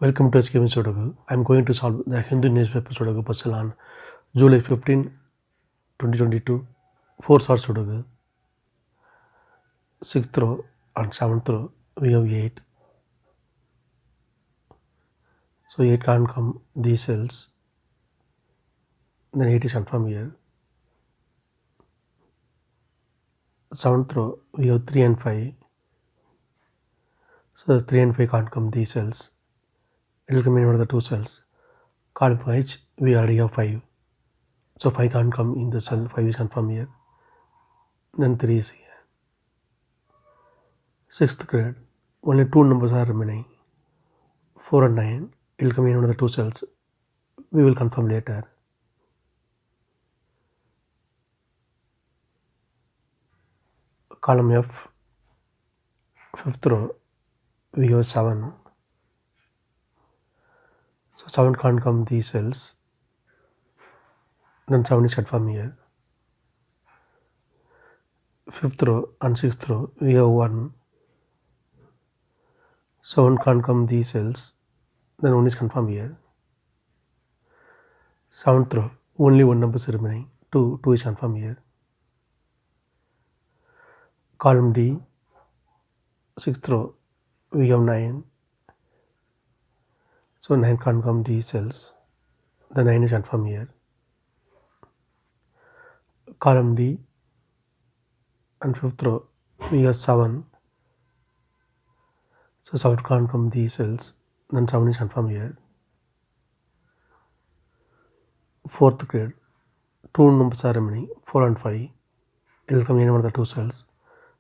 Welcome to SkVm Sudoku. I am going to solve the Hindu newspaper Sudoku puzzle on July 15, 2022. 4 star Sudoku. 6th row and 7th row we have 8. So 8 can't come these cells. Then 8 is confirmed here. 7th row we have 3 and 5. So 3 and 5 can't come these cells. It will come in one of the two cells. Column H we already have 5. So 5 can't come in the cell. 5 is confirmed here. Then 3 is here. 6th grade. Only 2 numbers are remaining. 4 and 9. It will come in one of the two cells. We will confirm later. Column F, 5th row, we have 7. So 7 can't come these cells. Then 7 is confirmed here. 5th row and 6th row, we have 1. 7 can't come these cells. Then 1 is confirmed here. 7th row, only 1 number is remaining. 2 is confirmed here. Column D, 6th row, we have 9. So 9 can't come these cells. The 9 is confirmed here. Column D and 5th row, we have 7. So 7 can't come these cells. Then 7 is confirmed here. 4th grade, 2 numbers are remaining, 4 and 5. It will come in one of the two cells.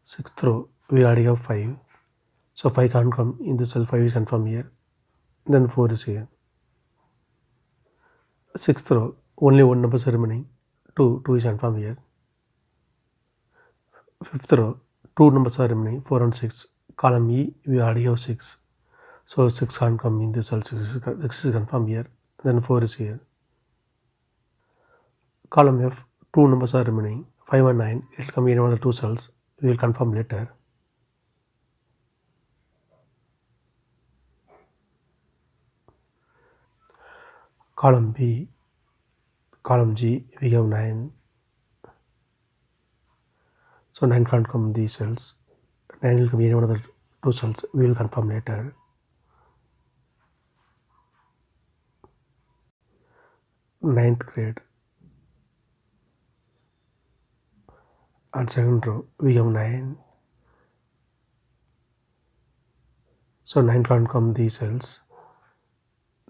6th row, we already have 5. So 5 can't come in the cell, 5 is confirmed here. Then 4 is here. 6th row, only 1 number is remaining, 2 is confirmed here. 5th row, 2 numbers are remaining, 4 and 6. Column E, we already have 6. So 6 can't come in the cell, 6 is confirmed here. Then 4 is here. Column F, 2 numbers are remaining, 5 and 9. It will come in one of the two cells. We will confirm later. Column B, column G, we have 9. So 9 can't come these cells. 9 will come in one of the two cells. We will confirm later. Ninth grade. And second row, we have 9. So 9 can't come these cells.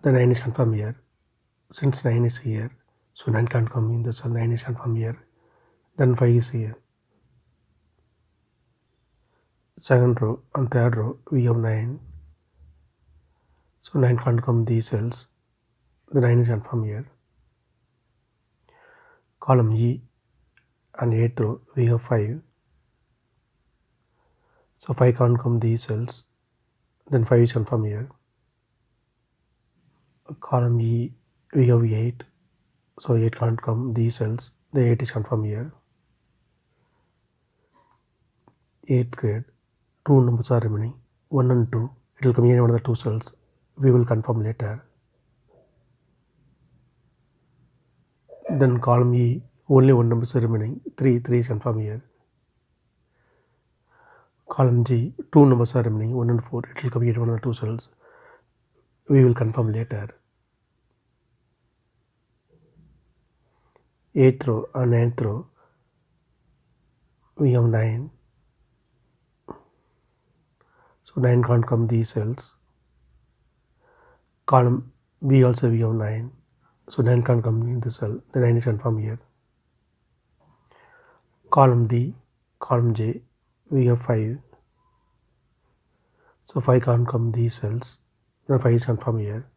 The 9 is confirmed here. Since 9 is here, so 9 can't come in the cell, 9 is confirmed here. Then 5 is here. Second row and third row, we have 9. So 9 can't come these cells. The 9 is confirmed here. Column E and 8th row, we have 5. So 5 can't come these cells. Then 5 is confirmed here. Column E, we have 8. So 8 can't come these cells. The 8 is confirmed here. 8th grade, 2 numbers are remaining, 1 and 2. It will come in one of the two cells. We will confirm later. Then column E, only 1 number is remaining, 3 is confirmed here. Column G, 2 numbers are remaining, 1 and 4. It will come in one of the two cells. We will confirm later. 8th row and 9th row, we have 9. So 9 can't come these cells. Column B also we have 9. So 9 can't come in the cell. The 9 is confirmed here. Column D, column J, we have 5. So 5 can't come these cells. The 5 is confirmed here.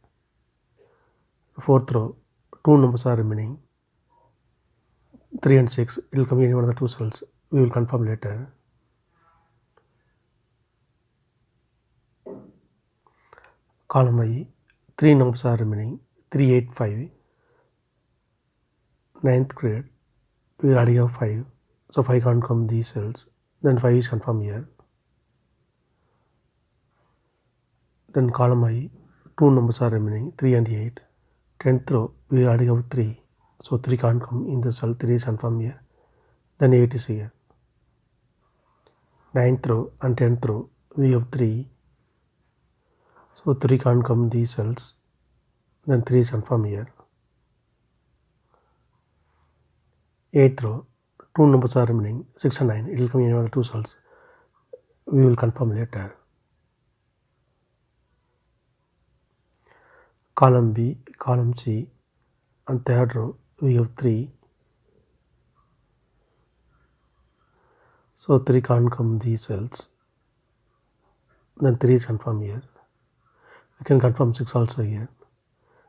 4th row, 2 numbers are remaining, 3 and 6. It will come in one of the two cells. We will confirm later. Column I, 3 numbers are remaining, 3, 8, 5. 9th grade, we already have 5. So 5 can't come these cells. Then 5 is confirmed here. Then column I, 2 numbers are remaining, 3 and 8. 10th row, we are adding up 3. So 3 can't come in the cell, 3 is confirmed here. Then 8 is here. 9th row and 10th row, we have 3. So 3 can't come in these cells. Then 3 is confirmed here. 8th row, 2 numbers are remaining, 6 and 9. It will come in another 2 cells. We will confirm later. Column B, column C, and third row, we have 3. So 3 can't come these cells. Then 3 is confirmed here. We can confirm 6 also here.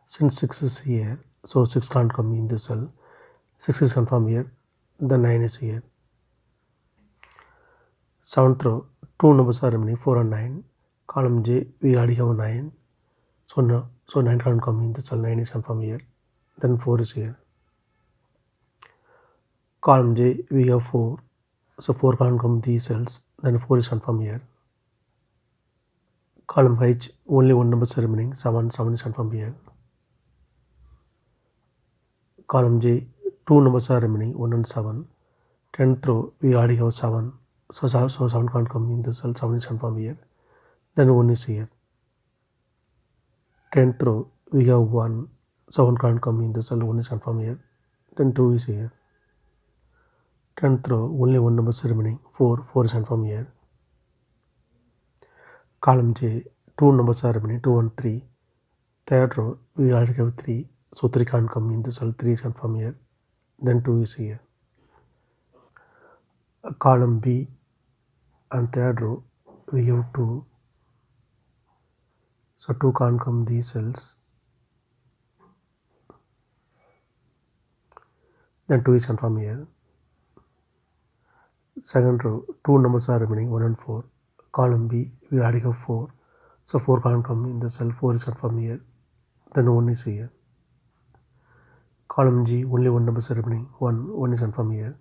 Since 6 is here, so 6 can't come in this cell. 6 is confirmed here. Then 9 is here. 7th row, 2 numbers are remaining, 4 and 9. Column J, we already have 9. So 9 can't come in the cell, 9 is confirmed here. Then 4 is here. Column J, we have 4. So 4 can't come these cells, then 4 is confirmed here. Column H, only one number is remaining, 7 is confirmed here. Column J, 2 numbers are remaining, 1 and 7. 10th row, we already have 7. So 7 can't come in the cell, 7 is confirmed here. Then 1 is here. 10th row, we have 1. So 1 can't come in the cell, 1 is confirmed here. Then 2 is here. 10th row, only one number is remaining, 4 is confirmed here. Column J, 2 numbers are remaining, 2 and 3. Third row, we already have 3. So 3 can't come in the cell, 3 is confirmed here. Then 2 is here. Column B and third row, we have 2. So 2 can't come these cells. Then 2 is confirmed here. Second row, 2 numbers are remaining, 1 and 4. Column B, we already have 4. So 4 can't come in the cell, 4 is confirmed here. Then 1 is here. Column G, only one number is remaining, 1 is confirmed here.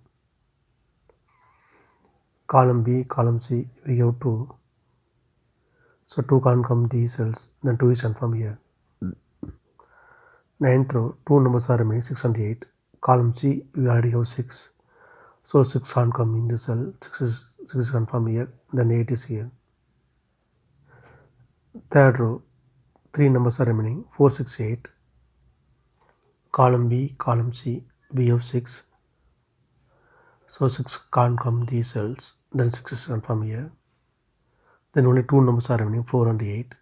Column B, column C, we have 2. So 2 can't come these cells, then 2 is confirmed here. 9th row, 2 numbers are remaining, 6 and 8. Column C, we already have 6. So 6 can't come in the cell, 6 is confirmed here, then 8 is here. Third row, 3 numbers are remaining, 4, 6, 8. Column B, column C, we have 6. So 6 can't come these cells, then 6 is confirmed here. Then only 2 numbers are remaining, 4 and 8.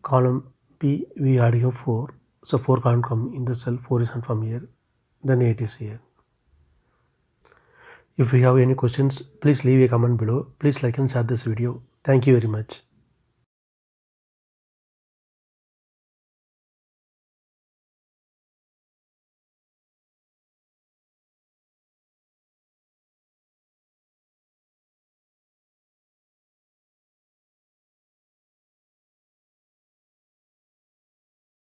Column B, we already have 4. So 4 can't come in the cell, 4 is confirmed here. Then 8 is here. If you have any questions, please leave a comment below. Please like and share this video. Thank you very much.